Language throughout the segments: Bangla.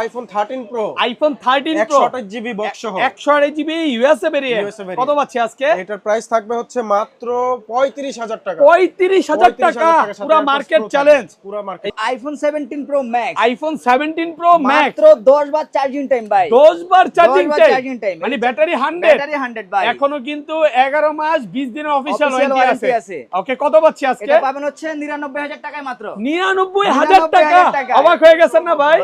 IPhone 13 pro, iPhone 13 pro 128 GB box সহ, 128 জিবি ইউএসএ ভেরিয়েন্ট। কত পাচ্ছি আজকে? এটার প্রাইস থাকবে হচ্ছে মাত্র 35000 টাকা। 35000 টাকা, পুরো মার্কেট চ্যালেঞ্জ। পুরো market. IPhone 17 pro max, iPhone 17 pro max মাত্র 10 বার চার্জিং টাইম ভাই, 10 বার চার্জিং 10 বার টাইম, চার্জিং টাইম, মানে ব্যাটারি 100, ব্যাটারি 100 ভাই। এখনো কিন্তু 11 মাস 20 দিনের অফিশিয়াল Official ওয়ারেন্টি warranty আছে। আছে। ওকে, কত পাচ্ছি আজকে? এটা পাবেন হচ্ছে 99000 টাকায় মাত্র। 99000 টাকা, 99000 টাকা। অবাক হয়ে গেছেন না ভাই?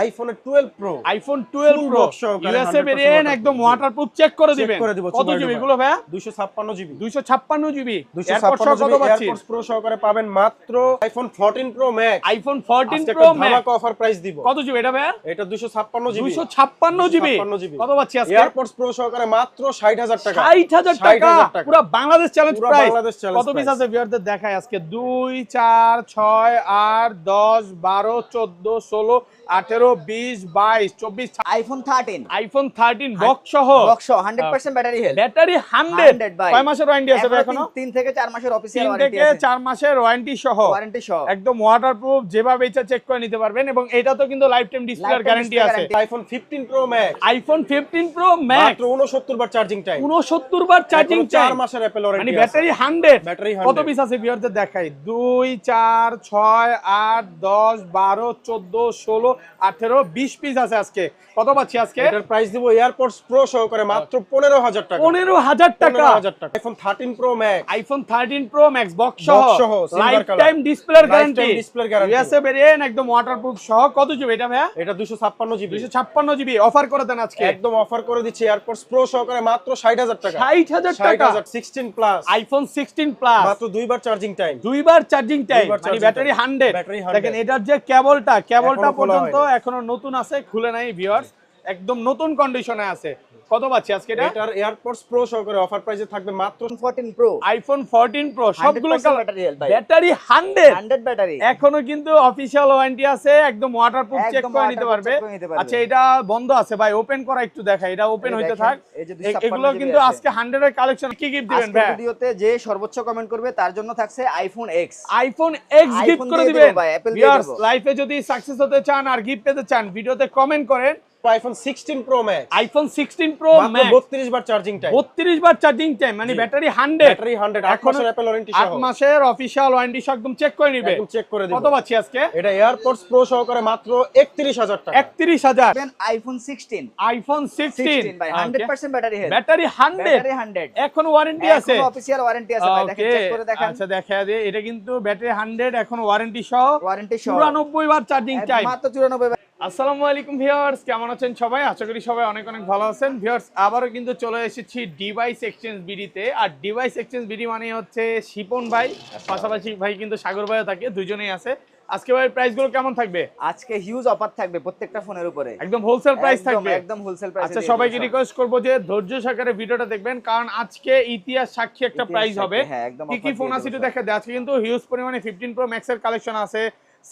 IPhone 12 pro, iPhone 12 pro USA variant, একদম ওয়াটারপ্রুফ, চেক করে দিবেন। কত জিবি গুলো ভাই? 256 জিবি। 256 জিবি। 256 কত পাচ্ছি? এয়ারপডস প্রো সহকারে পাবেন মাত্র আইফোন 14 প্রো ম্যাক্স। আইফোন 14 আজকে প্রো একটা ম্যাক্স ধামাকা অফার প্রাইস দিব। কত জিবি এটা ভাই? এটা 256 জিবি। 256 জিবি। কত পাচ্ছি আজকে? এয়ারপডস প্রো সহকারে মাত্র 60000 টাকা। 60000 টাকা, পুরো বাংলাদেশ চ্যালেঞ্জ পুরো প্রাইস। বাংলাদেশ চ্যালেঞ্জ কত পিস আছে ভিউয়ারদের দেখাই আজকে? 2 4 6 8 10 12 14 16 18 20 22 24 আইফোন 13 আইফোন 13 বক্স সহ, বক্স 100% ব্যাটারি হেলথ, ব্যাটারি 100 ভাই। কয় মাসের ওয়ারেন্টি আছে ভাই এখনো? 3 থেকে 4 মাসের অফিশিয়াল 3 ওয়ারেন্টি থেকে আছে, 4 মাসের ওয়ারেন্টি সহ, ওয়ারেন্টি সহ, একদম ওয়াটারপ্রুফ, যেভাবে ইচ্ছা চেক করে নিতে পারবেন। এবং এটা তো কিন্তু লাইফ টাইম ডিসপ্লের গ্যারান্টি আছে। IPhone 15 pro max, iPhone 15 pro max মাত্র 69 বার চার্জিং টাইম। 69 বার চার্জিং টাইম, 4 মাসের অ্যাপল মানে ওয়ারেন্টি ব্যাটারি 100। ব্যাটারি কত পিস আছে ভিউয়ারদের দেখাই? 2 4 6 8 10 12 14 16 18 20 পিস আছে আজকে। কত পাচ্ছি আজকে? এটার প্রাইস দিব এয়ারপডস প্রো সহকারে মাত্র 15000 টাকা। 15000 টাকা। 15000 টাকা। IPhone 13 pro max, iPhone 13 pro max box সহ, সহ, silver লাইফ color, টাইম ডিসপ্লের guarantee, lifetime display guarantee। USA variant, একদম ওয়াটারপ্রুফ সহ। কত জিবি এটা ভাইয়া? এটা 256 জিবি। 256 জিবি। অফার করে দেন আজকে, একদম অফার করে দিচ্ছি এয়ারপডস প্রো সহকারে মাত্র 60000 টাকা। 60000 টাকা। 16 প্লাস, আইফোন 16 প্লাস, মাত্র 2 বার চার্জিং টাইম। 2 বার চার্জিং টাইম, বার মানে charging ব্যাটারি time, 100। ব্যাটারি 100। দেখেন এটার যে কেবলটা এখনো খোলা পর্যন্ত হয়নি। এখনো নতুন আছে, খুলে নাই ভিউয়ার্স, একদম নতুন কন্ডিশনে আছে। কত পাচ্ছি আজকে এটা? এটার এয়ারপডস প্রো সহকারে অফার প্রাইসে থাকবে মাত্র 14 প্রো, আইফোন 14 প্রো সবগুলো 100% ব্যাটারি হেলথ ভাই, ব্যাটারি 100 100 ব্যাটারি, এখনো কিন্তু অফিশিয়াল ওয়ারেন্টি আছে, একদম ওয়াটারপ্রুফ, চেক একদম করে নিতে waterproof পারবে। check করে নিতে পারবে। আচ্ছা, এটা বন্ধ আছে ভাই, ওপেন করা একটু দেখা, এটা ওপেন এই হইতে দেখেন, থাক। এই যে 256 এগুলো GB কিন্তু আছে। আজকে 100 এর কালেকশন। কি গিফট দিবেন আজকের ভাই? ভিডিওতে যে সর্বোচ্চ কমেন্ট করবে তার জন্য থাকছে iPhone x, iPhone x iPhone gift করে দিয়ে দিবেন দেবো ভাই, Apple দিয়ে ভিউয়ার্স। দেবো। লাইফে যদি সাকসেস হতে চান আর গিফট পেতে চান, ভিডিওতে কমেন্ট করেন। IPhone 16 pro max, iPhone 16 pro মাত্র ম্যাক্স 32 বার চার্জিং টাইম। 32 বার চার্জিং টাইম, মানে জি। ব্যাটারি 100, ব্যাটারি 100, 8 মাসের অ্যাপল ওয়ারেন্টি সহ। 8 মাসের অফিশিয়াল ওয়ারেন্টি সহ, একদম চেক করে নিবে। একদম চেক করে দিব। কত পাচ্ছি আজকে? এটা এয়ারপডস প্রো সহকারে মাত্র 31000 টাকা। 31000। আইফোন 16, আইফোন 16 ভাই 100% ব্যাটারি হেলথ, ব্যাটারি 100, ব্যাটারি 100, এখন ওয়ারেন্টি আছে, এখনো অফিশিয়াল ওয়ারেন্টি আছে ভাই, দেখেন ওকে। চেক করে দেখেন, আচ্ছা, দেখা যায় এটা কিন্তু ব্যাটারি 100, এখন ওয়ারেন্টি সহ, ওয়ারেন্টি সহ, 94 বার চার্জিং টাইম। মাত্র 94। আসসালামু আলাইকুম ভিউয়ার্স, কেমন আছেন সবাই? আশা করি সবাই অনেক অনেক ভালো আছেন। ভিউয়ার্স, আবারও কিন্তু চলে এসেছি ডিভাইস এক্সচেঞ্জ বিডিতে। আর ডিভাইস এক্সচেঞ্জ বিডি মানে হচ্ছে শিপন ভাই, পাশাপাশি ভাই কিন্তু সাগর ভাইও থাকে, দুজনেই আছে। আজকে ভাই প্রাইসগুলো কেমন থাকবে? আজকে হিউজ অফার থাকবে প্রত্যেকটা ফোনের উপরে, একদম হোলসেল প্রাইস থাকবে, একদম হোলসেল প্রাইসে। আচ্ছা, সবাইকে রিকোয়েস্ট করব যে ধৈর্য সহকারে ভিডিওটা দেখবেন, কারণ আজকে ইতিহাস সাক্ষী একটা প্রাইস হবে। হ্যাঁ, একদম কি কি ফোন আছে একটু দেখা যায়। আজকে কিন্তু হিউজ পরিমাণে 15 প্রো ম্যাক্স এর কালেকশন আছে,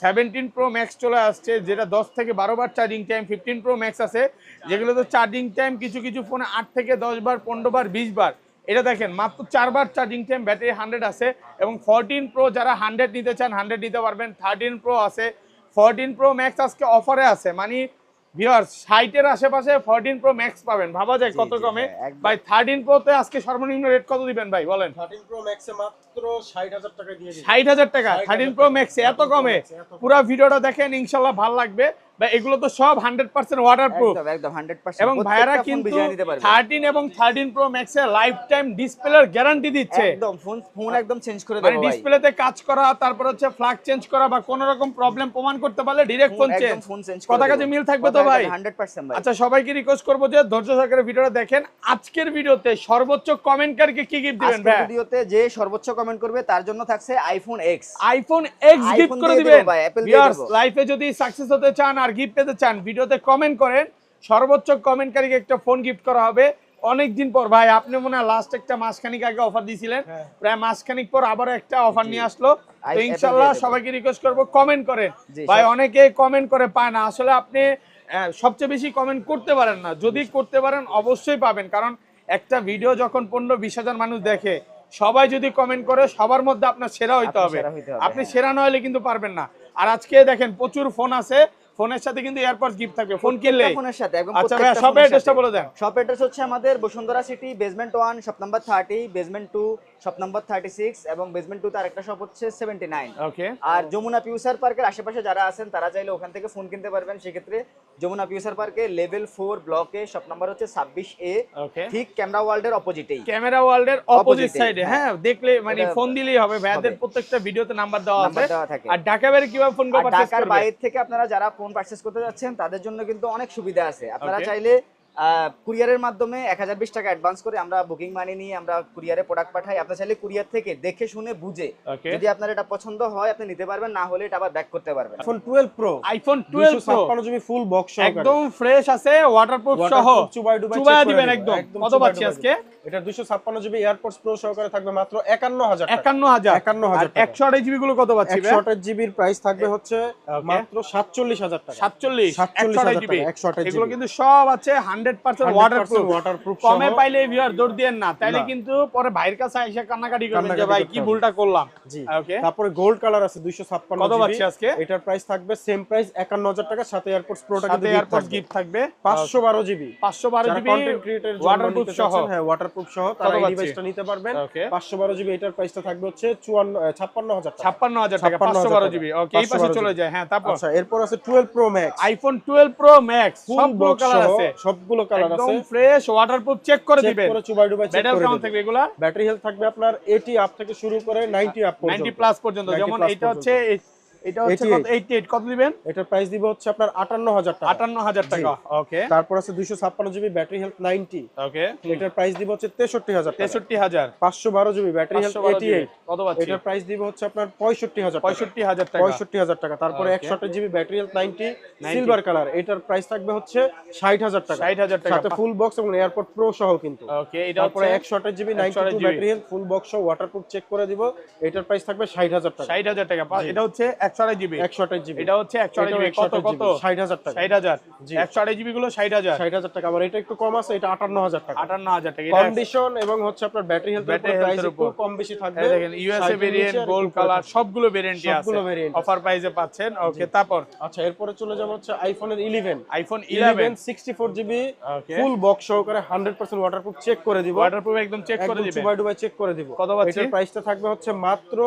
17 প্রো ম্যাক্স চলে আসছে, যেটা 10 থেকে 12 বার চার্জিং টাইম। 15 প্রো ম্যাক্স আছে যেগুলো তো চার্জিং টাইম কিছু কিছু ফোনে 8 থেকে 10 বার, 15 বার, 20 বার। এটা দেখেন মাত্র 4 বার চার্জিং টাইম, ব্যাটারি 100 আছে। এবং 14 প্রো যারা 100 নিতে চান 100 নিতে পারবেন। 13 প্রো আছে, 14 প্রো ম্যাক্স আজকে অফারে আছে, মানে ভিউয়ার্স 60 এর আশেপাশে 14 প্রো ম্যাক্স পাবেন, ভাবা যায় কত কমে। ভাই 13 প্রোতে আজকে সর্বনিম্ন রেট কত দিবেন ভাই বলেন? 13 প্রো ম্যাক্সে মাত্র 60000 টাকা দিয়ে দিই। 60000 টাকা 13 প্রো ম্যাক্স, এত কমে? পুরো ভিডিওটা দেখেন, ইনশাআল্লাহ ভালো লাগবে। ভাই এগুলো তো সব 100% ওয়াটারপ্রুফ, একদম 100%, এবং ভাইয়ারা কিন্তু 13 এবং 13 প্রো ম্যাক্স এর লাইফ টাইম ডিসপ্লের গ্যারান্টি দিচ্ছে। একদম ফোন একদম চেঞ্জ করে দেব মানে ভাই, ডিসপ্লেতে কাজ করা, তারপর হচ্ছে ফ্ল্যাগ চেঞ্জ করা বা কোনো রকম প্রবলেম প্রমাণ করতে পারলে ডাইরেক্ট ফোন চেঞ্জ। কথা কাজে মিল থাকবে তো ভাই? 100% ভাই। আচ্ছা, সবাইকে রিকোয়েস্ট করব যে ধৈর্য সহকারে ভিডিওটা দেখেন। আজকের ভিডিওতে সর্বোচ্চ কমেন্টকারীকে কি গিফট দিবেন ভাই? আজকের ভিডিওতে যে সর্বোচ্চ কমেন্ট করবে তার জন্য থাকছে iPhone x, iPhone x gift করে দিবেন ভাই, অ্যাপল দিয়ে ভিউয়ার্স। দেব। লাইফে যদি সাকসেস হতে চান আর গিফট পেতে চান, ভিডিওতে কমেন্ট করেন, সর্বোচ্চ কমেন্টকারীকে একটা ফোন গিফট করা হবে। অনেকদিন পর ভাই, আপনি মনে হয় লাস্ট একটা মাসখানিক আগে অফার দিয়েছিলেন, প্রায় মাসখানিক পর আবারও একটা অফার নিয়ে আসলো। তো ইনশাআল্লাহ সবাইকে রিকোয়েস্ট করব কমেন্ট করেন ভাই, অনেকে কমেন্ট করে পায় না। আসলে আপনি সবচেয়ে বেশি কমেন্ট করতে পারেন না, যদি করতে পারেন অবশ্যই পাবেন, কারণ একটা ভিডিও যখন 15-20 হাজার মানুষ দেখে, সবাই যদি কমেন্ট করে সবার মধ্যে আপনার সেরা হইতে হবে। আপনি সেরা না হলে কিন্তু পারবেন না। আর আজকে দেখেন প্রচুর ফোন আছে, ফোনের সাথে কিন্তু এয়ারপডস গিফট থাকবে ফোন কিনলে। ফোনের সাথে একদম। আচ্ছা ভাই শপের অ্যাড্রেসটা বলে দেন। শপ অ্যাড্রেস হচ্ছে আমাদের Bashundhara city basement 1 shop number 30, basement 2 shop number 36 এবং বেসমেন্ট 2 তে আরেকটা শপ হচ্ছে 79। ওকে। আর যমুনা ফিউচার পার্কের আশেপাশে যারা আছেন তারা চাইলে ওখান থেকে ফোন কিনতে পারবেন। সেক্ষেত্রে যমুনা ফিউচার পার্কে লেভেল 4 ব্লকে শপ নাম্বার হচ্ছে 26A, ওকে। ঠিক ক্যামেরা ওয়ার্ল্ডের অপোজিটেই। ক্যামেরা ওয়ার্ল্ডের অপোজিট সাইডে, হ্যাঁ দেখলে মানে এটা ফোন দিলেই হবে, ভাইদের হবে। প্রত্যেকটা ভিডিওতে নাম্বার দেওয়া নাম্বার আছে। দেওয়া থাকে। আর ঢাকা বাইরে কিভাবে ফোন আর পারচেজ ঢাকার করবে? বাইরে থেকে আপনারা যারা ফোন পারচেজ করতে যাচ্ছেন তাদের জন্য কিন্তু অনেক সুবিধা আছে। আপনারা Okay. চাইলে কুরিয়ারের মাধ্যমে 1020 টাকা অ্যাডভান্স করে আমরা বুকিং মানি নিয়ে আমরা কুরিয়ারে প্রোডাক্ট পাঠাই। আপনি চাইলে কুরিয়ার থেকে দেখে শুনে বুঝে Okay. যদি আপনার এটা পছন্দ হয় আপনি নিতে পারবেন, না হলে এটা আবার ব্যাক করতে পারবেন। IPhone 12 pro iPhone 12 pro 256 GB full box সহকারে একদম ফ্রেশ আছে, ওয়াটারপ্রুফ সহ চুবাই ডুবাই চুবাইয়া check করে দিবেন নেবেন। একদম। কত চুবাই পাচ্ছি ডুবাই আজকে? দিবেন। এটা 256 জিবি এয়ারপডস প্রো সহকারে থাকবে মাত্র 51000 টাকা। 51000। 51000 টাকা। 128 জিবি গুলো কত পাচ্ছি ভাই? 128 জিবির প্রাইস থাকবে হচ্ছে মাত্র 47000 টাকা। 47 128 জিবি। 128 এগুলো কিন্তু সব আছে 100% ওয়াটারপ্রুফ। ওয়াটারপ্রুফ কমে পাইলে ভিউয়ার দৌড় দিয়েন না, তাইলে কিন্তু পরে ভাইয়ের কাছে এসে কান্নাকাটি করবেন যে ভাই কি ভুলটা করলাম। জি। ওকে। তারপরে গোল্ড কালার আছে 256 কত জিবি। পাচ্ছি আজকে? এটার প্রাইস থাকবে সেম প্রাইস 51000 টাকা, সাথে এয়ারপডস প্রোটা কিন্তু সাথে এয়ারপডস গিফট থাকবে 512 GB. 512 GB content creator waterproof সহ। হ্যাঁ ওয়াটারপ্রুফ সহ তারা এই পাচ্ছি? ডিভাইসটা নিতে পারবেন। Okay. 512 জিবি এটার প্রাইসটা থাকবে হচ্ছে 56000 টাকা। 56000 টাকা 512 জিবি। ওকে, এই পাশে চলে যায়। হ্যাঁ তারপর আচ্ছা এরপর আছে 12 pro max iPhone 12 pro max ফুল সবগুলো বক্স কালার সহ আছে, সবগুলো কালার আছে। একদম ফ্রেশ ওয়াটারপ্রুফ চেক করে চেক দিবেন। করে চুবাই ডুবাই চেক ব্যাটারি করে কেমন দিবেন। থাকবে এগুলা? ব্যাটারি হেলথ থাকবে আপনার 80 আপ থেকে শুরু করে 90 আপ পর্যন্ত। 90 প্লাস পর্যন্ত। 90 যেমন plus এটা হচ্ছে এটা হচ্ছে 88 কত? 88 কত দিবেন? এটার প্রাইস দিব হচ্ছে আপনার 58000 টাকা। 58000 টাকা। ওকে তারপর আছে 256 জিবি ব্যাটারি হেলথ 90। ওকে। এটার প্রাইস দিব হচ্ছে 63000 টাকা। 63000। 512 জিবি ব্যাটারি হেলথ 88। কত পাচ্ছি? এটার প্রাইস দিব হচ্ছে আপনার 65000 টাকা। 65000 টাকা। 65000 টাকা। তারপরে Okay. 128 GB battery health 90 silver colour, এটার প্রাইস থাকবে হচ্ছে 60000 টাকা। 60000 টাকা। সাথে ফুল বক্স এবং এয়ারপড প্রো সহ কিন্তু। ওকে, এটা তারপরে হচ্ছে 128 GB 128 92 battery health full box সহ ওয়াটারপ্রুফ চেক করে দিব। এটার প্রাইস থাকবে 60000 টাকা। 60000 টাকা। এটা হচ্ছে 128 জিবি। 128 জিবি এটা হচ্ছে 128 জিবি। কত কত? 60000 টাকা। 60000। জি। 128 জিবি গুলো 60000। 60000 টাকা। আবার এটা একটু কম আছে, এটা 58000 টাকা। 58000 টাকা। এটা কন্ডিশন এবং হচ্ছে আপনার ব্যাটারি হেলথের ব্যাটারি উপর প্রাইস হেলথের একটু উপর কম বেশি থাকবে। এই দেখেন ইউএসএ ভেরিয়েন্ট, গোল্ড কালার সবগুলো ভেরিয়েন্টই আছে, সবগুলো variant আছে। অফার প্রাইসে পাচ্ছেন। ওকে তারপর আচ্ছা এরপরে চলে যাব হচ্ছে আইফোনের 11। IPhone 11 64 GB Okay. Full box সহকারে 100% ওয়াটারপ্রুফ চেক করে দিব। ওয়াটারপ্রুফ একদম চেক করে একদম দিবেন। চুবাই ডুবাই চেক করে দিব। কত পাচ্ছি? এটার প্রাইসটা থাকবে হচ্ছে মাত্র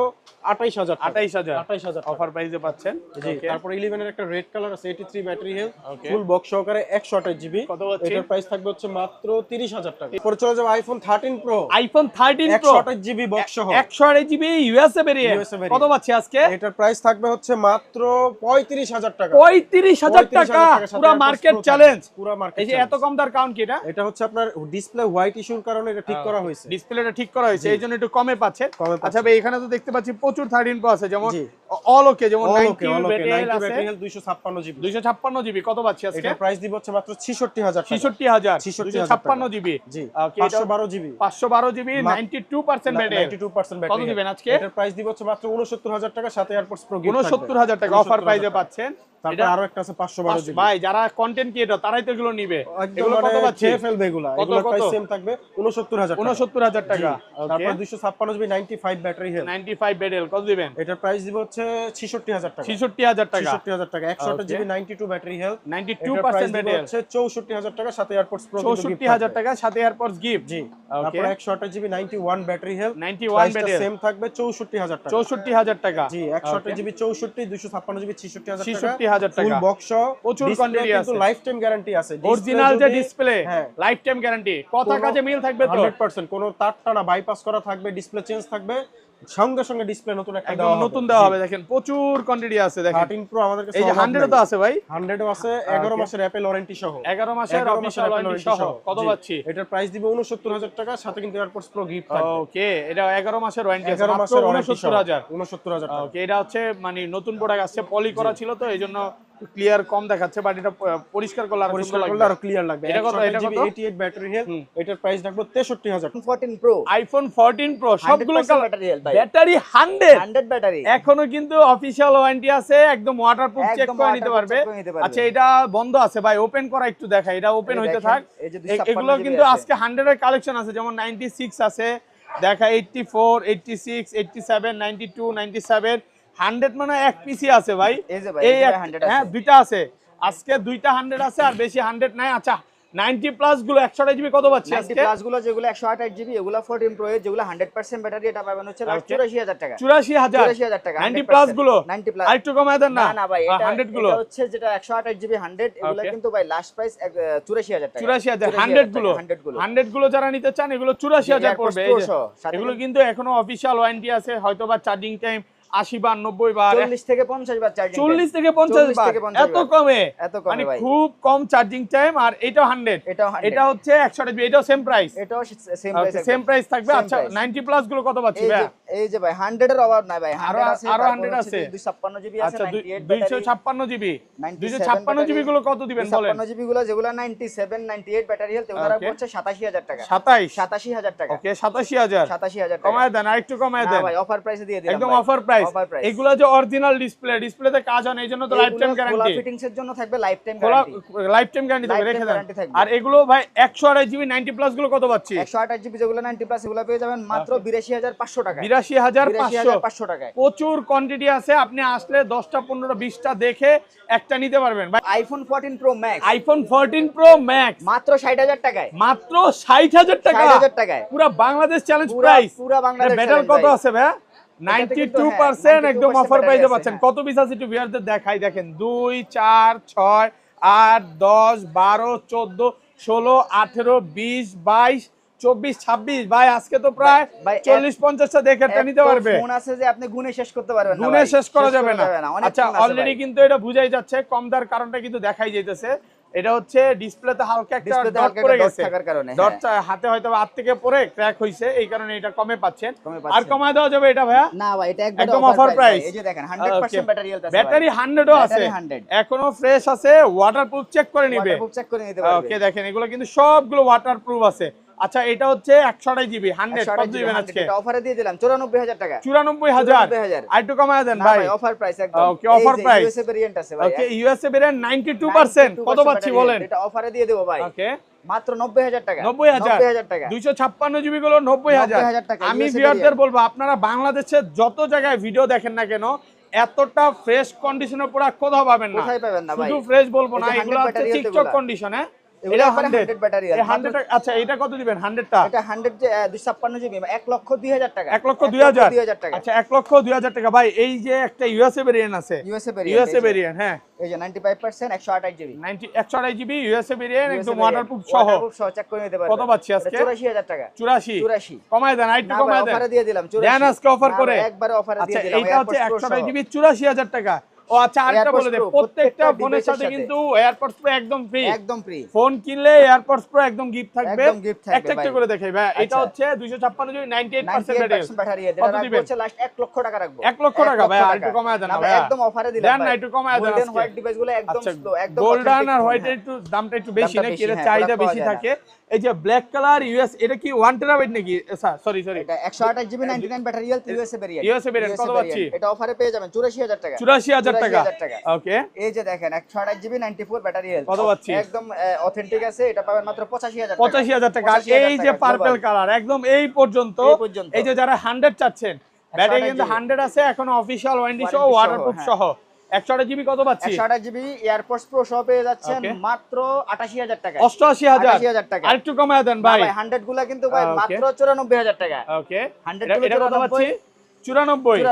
28000 টাকা। 28000 28000 টাকা। অফার প্রাইসে পাচ্ছেন। জি। Okay. তারপর 11 এর একটা রেড কালার আছে 83 battery health Okay. Full box সহকারে 128 জিবি। কত পাচ্ছি? এটার প্রাইস থাকবে হচ্ছে মাত্র 30000 টাকা। এরপর চলে যাব iPhone 13 pro iPhone 13 pro 128 GB box সহ 128 GB USA variant. USA variant। কত পাচ্ছি আজকে? এটার প্রাইস থাকবে হচ্ছে মাত্র 35000 টাকা। 35000 টাকা। পুরো মার্কেট চ্যালেঞ্জ। পুরো মার্কেট এই যে এত কম দার কাউন্ট কি এটা? এটা হচ্ছে আপনার ডিসপ্লে হোয়াইট ইস্যুর কারণে এটা ঠিক করা হয়েছে। ডিসপ্লেটা ঠিক করা হয়েছে, এই জন্য একটু কমে পাচ্ছেন। কমে পাচ্ছেন। আচ্ছা ভাই এখানে তো দেখতে পাচ্ছি প্রচুর 13 প্রো আছে, যেমন জি। অল ওকে, যেমন All 90 okay, all okay, battery 90 আছে, ব্যাটারি হেলথ 256 জিবি। 256 জিবি। কত পাচ্ছি আজকে? এটার প্রাইস দিব হচ্ছে মাত্র 66000 টাকা। 66000। 66000 256 জিবি। জি। ওকে, এটা 512 জিবি। 512 GB 92% battery. 92% কত ব্যাটারি। দিবেন আজকে? এটার প্রাইস দিব হচ্ছে মাত্র 69000 টাকা, সাথে এয়ারপডস প্রো গিফট থাকবে। 69000 টাকা অফার প্রাইসে পাচ্ছেন। তারপর আরো একটা আছে 512 জিবি। ভাই যারা কন্টেন্ট ক্রিয়েটর তারাই তো এগুলো নিবে। একদম এগুলো কত মানে পাচ্ছি? খেয়ে ফেলবে এগুলা। কত, এগুলোর কত? প্রাইস সেম থাকবে 69000 টাকা। 69000 টাকা। ওকে, তারপর 256 জিবি 95 ব্যাটারি হেলথ। 95 ব্যাটারি কত দিবেন? এটার প্রাইস দিব হচ্ছে 66000 টাকা। 66000 টাকা। 66000 টাকা। 128 জিবি 92 ব্যাটারি হেলথ। 92% ব্যাটারি হচ্ছে 64000 টাকা, সাথে এয়ারপডস প্রো 64000 টাকা, সাথে এয়ারপডস গিফট। জি। ওকে, তারপর 128 GB 91 battery health. 91 battery same থাকবে 64000 টাকা। 64000 টাকা। জি। 128 জিবি 64, 256 জিবি 66000 টাকা। 66000 টাকা। ফুল বক্স প্রচুর ডিসপ্লে quantity কিন্তু আছে। লাইফ টাইম গ্যারান্টি আছে। অরিজিনাল যে ডিসপ্লে, হ্যাঁ, লাইফ টাইম গ্যারান্টি। কথা কোনো- কাজে মিল থাকবে তো? 100% কোনো তার টানা বাইপাস করা থাকবে, ডিসপ্লে চেঞ্জ থাকবে, সঙ্গে সঙ্গে ডিসপ্লে নতুন একটা একদম দেওয়া হবে। নতুন দেওয়া হবে। দেখেন প্রচুর কোয়ান্টিটি আছে। দেখেন 13 প্রো আমাদের কাছে এই যে 100 তো আছে ভাই, 100 ও আছে, 11 মাসের অ্যাপল ওয়ারেন্টি সহ। 11 মাসের অফিশিয়াল ওয়ারেন্টি সহ। কত জি। পাচ্ছি? এটার প্রাইস দিব 69000 টাকা, সাথে কিন্তু এয়ারপডস প্রো গিফট থাকবে। ওকে, এটা 11 মাসের ওয়ারেন্টি আছে, 11 মাত্র মাসের ওয়ারেন্টি 69000। 69000 টাকা। ওকে, এটা হচ্ছে মানে নতুন প্রোডাক্ট আসছে, পলি করা ছিল তো এইজন্য ক্লিয়ার কম দেখাচ্ছে, বাট এটা পরিষ্কার করলে আরো পরিষ্কার সুন্দর করলে লাগবে। আরো ক্লিয়ার লাগবে। এটা কত? 128 এটা জিবি কত? 88 ব্যাটারি হেলথ। এটার প্রাইস রাখবো 63000 টাকা। 14 প্রো আইফোন 14 প্রো সবগুলো 100% ব্যাটারি হেলথ ভাই। Battery 100 100 battery. এখনো কিন্তু অফিশিয়াল ওয়ারেন্টি আছে, একদম ওয়াটারপ্রুফ চেক একদম করে নিতে waterproof পারবে। check করে নিতে পারবে। আচ্ছা এটা বন্ধ আছে ভাই, ওপেন করা একটু দেখা, এটা ওপেন এই হইতে দেখেন, থাক। এই যে 256 এগুলো জিবি কিন্তু আছে। আজকে 100 এর কালেকশন আছে, যেমন 96 আছে দেখা, 84 86 87 92 97 100 মানে এক পিসি আছে ভাই। এই যে ভাই, এই এই যে এক- 100 হ্যাঁ আছে। দুইটা আছে। আজকে দুইটা 100 আছে আর বেশি 100 নাই। আচ্ছা 90 প্লাস গুলো 128 জিবি কত পাচ্ছি 90 আজকে? প্লাস গুলো যেগুলো 128 জিবি এগুলো 14 প্রো এর যেগুলো 100% ব্যাটারি এটা পাবেন হচ্ছে লাস্ট 84000 টাকা। 84000 টাকা 90 প্লাস গুলো 90 প্লাস আরেকটু কমায় দেন না। না ভাই এটা 100 গুলো এটা হচ্ছে যেটা 128 জিবি 100 এগুলো কিন্তু ভাই লাস্ট প্রাইস 84000 টাকা। 84000 100 গুলো 100 গুলো যারা নিতে চান এগুলো 84000 পড়বে। এই যে, এগুলো কিন্তু এখনো অফিশিয়াল ওয়ারেন্টি আছে, হয়তোবা চার্জিং টাইম 80 বার 90 বার 40 থেকে 50 বার চার্জিং 40 থেকে 50 বার এত কমে মানে ভাই খুব কম চার্জিং টাইম। আর এটাও 100 এটা হচ্ছে 100 জিবি এটাও সেম প্রাইস এটাও সেম প্রাইস সেম প্রাইস থাকবে। আচ্ছা 90 প্লাস গুলো কত পাচ্ছি ভাই? এই যে ভাই 100 এর অভাব নাই ভাই, 100 আছে আরো তারপর 100 হচ্ছে আছে 256 জিবি আছে, আচ্ছা 98 ব্যাটারি 256 জিবি 97 256 জিবি গুলো কত দিবেন বলেন? 256 জিবি গুলো যেগুলো 97 98 ব্যাটারি হেলথ ওগুলো রাখবো হচ্ছে 87000 টাকা। 87000 টাকা ওকে 87000 টাকা কমায় দেন আরেকটু কমায় না দেন ভাই অফার প্রাইসে দিয়ে দিলাম একদম ভাই, অফার প্রাইস। Offer price. এগুলো যে অরিজিনাল ডিসপ্লেতে কাজ হয় না এইজন্য তো লাইফ টাইম গ্যারান্টি, ফিটিংস এর জন্য থাকবে লাইফ টাইম খোলা গ্যারান্টি, লাইফ টাইম গ্যারান্টি থাকবে, রেখে দেন। গ্যারান্টি থাকবে। আর এগুলো ভাই 128 জিবি 90 প্লাস গুলো কত পাচ্ছি? 128 জিবি যেগুলো 90 প্লাস এগুলো পেয়ে যাবেন মাত্র 82500 টাকা। 82500 টাকায় প্রচুর কোয়ান্টিটি আছে, আপনি আসলে 10টা 15টা 20টা দেখে একটা নিতে পারবেন ভাই। IPhone 14 pro max iPhone 14 pro max মাত্র 60000 টাকায়, মাত্র 60000 টাকা, 60000 টাকায় পুরো বাংলাদেশ চ্যালেঞ্জ প্রাইস। পুরো বাংলাদেশ ব্যাটাল challenge কত ভাই। আছে ভাই? 92% একদম অফার প্রাইসে পাচ্ছেন। কত পিস আছে একটু ভিউয়ারদের দেখাই, দেখেন 2 4 6 8 10 12 14 16 18 20 22 24 26 ভাই আজকে তো প্রায় ভাই 40-50টা দেখে একটা নিতে পারবে। ফোন আছে যে আপনি গুণে শেষ করতে পারবেন না, গুণে ভাই। শেষ করা যাবে না। অনেক আচ্ছা ফোন আছে অলরেডি ভাই। কিন্তু এটা বুঝাই যাচ্ছে, কম দার কারণটা কিন্তু দেখাই যাইতেছে। এটা হচ্ছে ডিসপ্লেতে হালকা একটা ডিসপ্লেতে ডট হালকা পড়ে একটা dot গেছে, থাকার কারণে, ডট হ্যাঁ। হাতে হয়তো হাত থেকে পড়ে ক্র্যাক হইছে, এই কারণে এটা কমে পাচ্ছেন। কমে আর পাচ্ছেন। কমায় দেওয়া যাবে এটা ভাইয়া? না ভাই এটা একদম একদম offer অফার price। প্রাইস। এই যে দেখেন 100% ব্যাটারি হেলথ আছে, ব্যাটারি 100 ও আছে, ব্যাটারি 100 এখনো ফ্রেশ আছে, ওয়াটারপ্রুফ চেক করে নিবে। ওয়াটারপ্রুফ চেক করে নিতে পারবে। ওকে দেখেন এগুলো কিন্তু সবগুলো ওয়াটারপ্রুফ আছে। আচ্ছা এটা হচ্ছে 128 জিবি 100 কত দিবেন আজকে? এটা অফারে দিয়ে দিলাম 94000 টাকা। 94000 আর একটু কমায় দেন না ভাই। ভাই অফার প্রাইস একদম। ওকে অফার প্রাইস। ইউএসএ ভেরিয়েন্ট আছে ভাই। ওকে ইউএসএ ভেরিয়েন্ট 92% কত পাচ্ছি বলেন? এটা অফারে দিয়ে দেব ভাই। ওকে মাত্র 90000 টাকা। 90000 টাকা। 256 জিবি গুলো 90000 টাকা। আমি USA ভিউয়ারদের variant। বলবো আপনারা বাংলাদেশের যত জায়গায় ভিডিও দেখেন না কেন এতটা ফ্রেশ কন্ডিশনের প্রোডাক্ট কোথাও পাবেন না। কোথায় পাবেন না ভাই। শুধু ফ্রেশ বলবো না, এই যে এগুলো 100 হচ্ছে ব্যাটারি টিকটক এগুলা। কন্ডিশন। হ্যাঁ এগুলো এটা একবারে 100 100 ব্যাটারি এই 100 আচ্ছা এটা কত দিবেন 100টা? এটা 100 যে 256 জিবি 1,02,000 টাকা। 1,02,000 টাকা। আচ্ছা 1,02,000 টাকা ভাই। এই যে একটা ইউএসএ ভেরিয়েন্ট আছে, ইউএসএ ভেরিয়েন্ট। ইউএসএ ভেরিয়েন্ট হ্যাঁ এই যে 95% 128 জিবি। 128 জিবি ইউএসএ ভেরিয়েন্ট একদম ওয়াটারপ্রুফ সহ ওয়াটারপ্রুফ সহ চেক করে নিতে পারবেন। কত পাচ্ছি আজকে? 84000 টাকা। 84 কমায় দেন, আরেকটু না ভাই কমায় দেন। অফারে দিয়ে দিলাম 84। দেন আজকে অফার করে। একবারে অফারে দিয়ে আচ্ছা দিলাম। এইটা হচ্ছে 128 জিবি 84000 টাকা। ও আচ্ছা আরেকটা বলে দেন, AirPods Pro, প্রত্যেকটা প্রত্যেকটা ফোনের device-এর সাথে সাথে। কিন্তু এয়ারপডস প্রো একদম ফ্রি। একদম ফ্রি। ফোন কিনলে এয়ারপডস প্রো একদম গিফট থাকবে। একদম gift থাকবে একটা একটা ভাই। করে দেখাই ভাই। এটা আচ্ছা। হচ্ছে 256 জিবি 98% ব্যাটারি। 98% ব্যাটারি এটা কত রাখবো দিবেন? হচ্ছে লাস্ট 1 লক্ষ টাকা রাখবো। 1 লক্ষ টাকা ভাই, আর একটু কমায় দেন না ভাই। একদম অফারে দিলাম দেন না একটু কমায় দেন গোল্ডেন আজকে। হোয়াইট ডিভাইস গুলো একদম আচ্ছা স্লো একদম গোল্ডেন আর authentic হোয়াইট phone, একটু দামটা একটু বেশি দামটা নাকি, বেশি, এর হ্যাঁ, চাহিদা product বেশি পাওয়া যায় থাকে। এই যে ব্ল্যাক কালার ইউএস এটা কি 1 টেরাবাইট নাকি? সরি এটা 128 GB 99 battery health USA variant. USA variant কত পাচ্ছি? এটা অফারে পেয়ে যাবেন 84000 টাকা। 84000 টাকা। 84000 টাকা। ওকে এই যে দেখেন 128 জিবি 94 ব্যাটারি হেলথ কত পাচ্ছি? একদম অথেন্টিক আছে, এটা পাবেন মাত্র 85000 টাকা। 85000 টাকা। আর 85,000 এই যে টাকা পার্পল global। কালার একদম এই পর্যন্ত, এই পর্যন্ত। এই যে যারা 100 চাচ্ছেন ব্যাটারি 128 কিন্তু GB 100 আছে, এখনো অফিশিয়াল ওয়ারেন্টি সহ Warranty সহ, ওয়াটারপ্রুফ হ্যাঁ। সহ 128 জিবি কত পাচ্ছি? 128 জিবি এয়ারপডস প্রো সহ পেয়ে যাচ্ছেন Okay. মাত্র 88000 টাকা। 88000 টাকা। আরেকটু কমায় দেন না ভাই। ভাই 100 গুলা কিন্তু ভাই Okay. মাত্র 94000 টাকা। ওকে 100 এটা কত পাচ্ছি? 94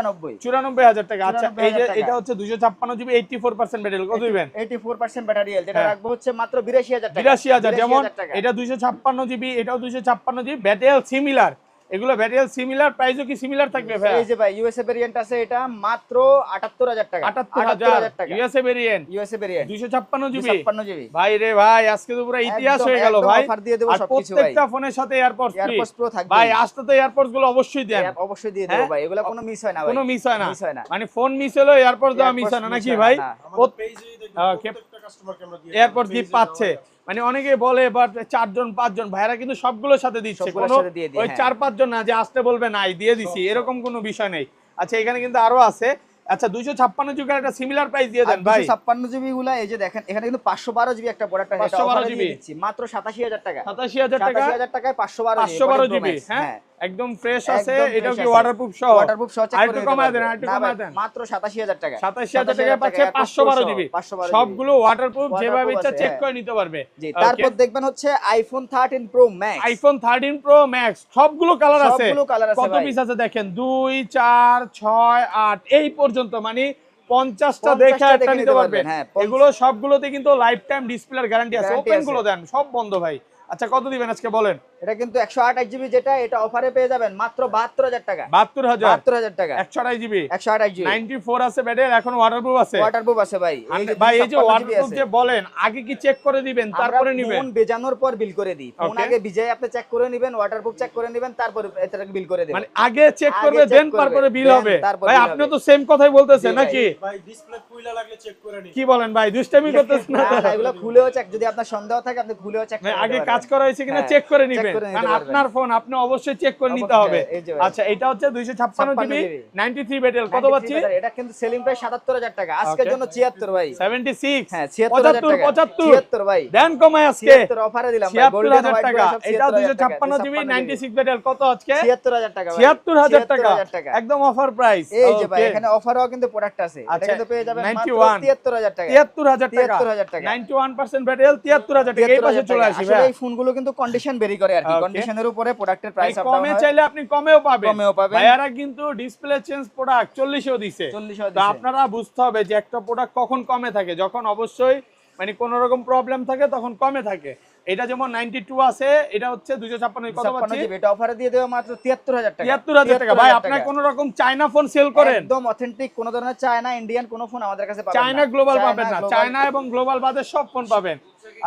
94000 টাকা। আচ্ছা এই যে 94,000 টাকা। এটা হচ্ছে 256 জিবি 84% ব্যাটারি, কত দিবেন? 84% ব্যাটারি হেলথ, এটা হ্যাঁ। রাখবো হচ্ছে মাত্র 82000 টাকা। 82000 যেমন 82,000 টাকা। এটা 256 জিবি এটাও 256 জিবি, ব্যাটারি সিমিলার, এগুলো ব্যাটারি সিমিলার, প্রাইসও কি সিমিলার থাকবে ভাই? এই যে ভাই ইউএসএ ভেরিয়েন্ট আছে, এটা মাত্র 78000 টাকা। 78000 টাকা। USA variant USA variant 256 GB. 256 GB. ভাই রে ভাই আজকে তো পুরো ইতিহাস একদম, হয়ে গেল একদম ভাই। offer দিয়ে দেবো আর সবকিছু ভাই। প্রত্যেকটা ফোনের সাথে এয়ারপডস এয়ারপডস প্রো থাকবে ভাই। আসতে তো এয়ারপডস গুলো অবশ্যই দেন, অবশ্যই দিয়ে দেবো হ্যাঁ? ভাই, এগুলো কোনো মিস হয় না ভাই, কোনো মিস হয় না। মিস হয় না। মানে ফোন মিস হলো এয়ারপডস দেওয়া মিস হয় না নাকি ভাই? আমাদের পেজেই দেখবেন প্রত্যেকটা কাস্টমারকে আমরা দিয়ে এয়ারপডস গিফট পাচ্ছে। মানে অনেকে বলে বাট 4 জন 5 জন ভাইরা কিন্তু সবগুলোর সাথে দিচ্ছে, সবগুলোর কোনো সাথে দিয়ে দিই, ওই হ্যাঁ। 4-5 জন না যে আসতে বলবে নাই দিয়ে দিছি এরকম কোনো বিষয় নেই। আচ্ছা এখানে কিন্তু আরো আছে। আচ্ছা 256 জিবি একটা সিমিলার প্রাইস দিয়ে দেন ভাই। 256 জিবি গুলা এই যে দেখেন এখানে কিন্তু 512 জিবি একটা প্রোডাক্ট আছে, এটা 512 অফারে জিবি দিয়ে দিচ্ছি মাত্র 87000 টাকা। 87000 টাকা 87000 টাকায় 512 512 জিবি, হ্যাঁ একদম ফ্রেশ আছে, একদম এটাও fresh কি আছে। ওয়াটারপ্রুফ সহ? ওয়াটারপ্রুফ সহ চেক আর করে একটু নিতে কমায় দেন, পারবেন। আর একটু না ভাই, কমায় দেন। মাত্র 87000 টাকা। 87000 টাকায় পাচ্ছে 512 জিবি। 512 সবগুলো ওয়াটারপ্রুফ, যেভাবে ইচ্ছা আছে, চেক হ্যাঁ। করে নিতে পারবে। জি, তারপর দেখবেন হচ্ছে iPhone 13 pro max. IPhone 13 pro max সবগুলো কালার আছে। সবগুলো কালার আছে কত ভাই। পিস আছে দেখেন, 2 4 6 8 এই পর্যন্ত, মানে 50টা 50টা দেখে একটা দেখে নিতে নিতে পারবেন। পারবেন, হ্যাঁ, এগুলো সবগুলোতে কিন্তু লাইফ টাইম ডিসপ্লের গ্যারান্টি আছে। Guarantee ওপেন আছে। গুলো দেন, সব বন্ধ ভাই। আচ্ছা কত দিবেন আজকে বলেন? এটা কিন্তু 128 জিবি, যেটা এটা অফারে পেয়ে যাবেন মাত্র 72000 টাকা। 72000 72000 টাকা। 128 জিবি 128 জিবি 94 আছে ব্যাটারি, এখন ওয়াটারপ্রুফ আছে। ওয়াটারপ্রুফ আছে ভাই। ভাই এই যে 56 ওয়াটারপ্রুফ আছে। যে বলেন, আগে কি চেক করে দিবেন তারপরে নিবেন? ফোন বেজানোর পর বিল করে দিই। Phone Okay. আগে ভিজায় আপনি চেক করে নেবেন, ওয়াটারপ্রুফ চেক করে নেবেন, তারপর এটাকে বিল করে দেবেন। মানে আগে চেক আগে করবে, check দেন করবে, তারপরে বিল then হবে। তারপর ভাই bill আপনি হবে। তো সেম কথাই বলতেছেন জি ভাই। নাকি? ভাই ডিসপ্লে খুইলা লাগলে চেক করে নি। কি বলেন ভাই, দুষ্টামি করতেছেন না? না, এগুলো খুলেও চেক, যদি আপনার সন্দেহ থাকে আপনি খুলেও চেক ভাই করে আগে নিতে কাজ পারবেন। করা হয়েছে কিনা হ্যাঁ, চেক করে check নিবেন, করে নিতে কারণ পারবেন। আপনার ফোন আপনি অবশ্যই চেক করে নিতে হবে। এই যে ভাই। আচ্ছা এটা হচ্ছে 256 জিবি 93 ব্যাটারি, কত 93 পাচ্ছি? ব্যাটারি, এটা কিন্তু সেলিং প্রাইস 77000 টাকা, আজকের Okay. জন্য 76 ভাই। 76 হ্যাঁ, 76000 টাকা। 75 76 ভাই। দেন কমায় আজকে 76 অফারে দিলাম ভাই, গোল্ডেন 76000 হোয়াইট টাকা। সব এটা 76000 256 জিবি 96 ব্যাটারি, কত আজকে? 76000 টাকা ভাই। 76000 টাকা 76000 টাকা। একদম অফার প্রাইস। এই যে ভাই, এখানে অফারও কিন্তু প্রোডাক্ট আছে। এটা আচ্ছা, কিন্তু পেয়ে যাবেন মাত্র 91 73000 টাকা। 73000 টাকা 73000 টাকা। 91% ব্যাটারি 73000 টাকা। এই পাশে চলে আসি আসলে ভাই। এই ফোনগুলো কিন্তু কন্ডিশন ভেরি করে আর কি, Okay. কন্ডিশনের উপরে প্রোডাক্টের এই প্রাইস আপ ডাউন কমে হয়। চাইলে আপনি কমেও পাবেন। কমেও পাবেন। ভাইয়ারা কিন্তু ডিসপ্লে চেঞ্জ প্রোডাক্ট 40ও দিছে। 40ও তো দিছে। আপনারা বুঝতে হবে যে একটা প্রোডাক্ট কখন কমে থাকে, যখন অবশ্যই মানে কোন রকম প্রবলেম থাকে তখন কমে থাকে। এটা যেমন 92 আছে, এটা হচ্ছে 256 কত 56 পাচ্ছি? জিবি, এটা অফারে দিয়ে দেব মাত্র 73000 টাকা। 73000 টাকা। ভাই আপনার কোন রকম চায়না ফোন সেল করেন? একদম অথেন্টিক, কোন ধরনের চায়না ইন্ডিয়ান কোন ফোন আমাদের কাছে পাবেন না। চায়না গ্লোবাল চায়না, পাবেন না, global- চায়না এবং গ্লোবাল বাদে সব ফোন পাবেন।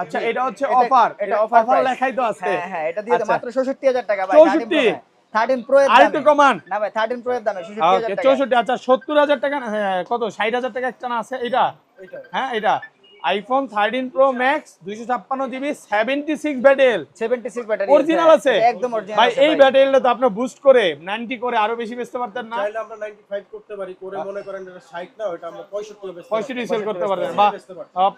আচ্ছা এটা হচ্ছে এটা- অফার, এটা অফার অফার price। লেখাই তো আছে। হ্যাঁ হ্যাঁ, এটা দিয়ে দেব আচ্ছা, মাত্র 66000 টাকা ভাই। 64 13 প্রো এর আর দামে। একটু কমান। না ভাই, 13 প্রো এর দামে 66000 ওকে টাকা। 64। আচ্ছা 70000 টাকা না, হ্যাঁ কত 60000 টাকা একটা না আছে এটা? হ্যাঁ এটা iPhone 13 pro max 256 GB 76 battery 76 battery original আছে। একদম অরিজিনাল ভাই আছে এই ব্যাটারিটা তো আপনি বুস্ট করে 90 করে আরো বেশি বেচতে পারতেন না? চাইলে আমরা 95 করতে পারি, করে মনে করেন এটা 60 না, ওটা আমরা 65 বেচতে 65 সেল করতে পারতেন, বা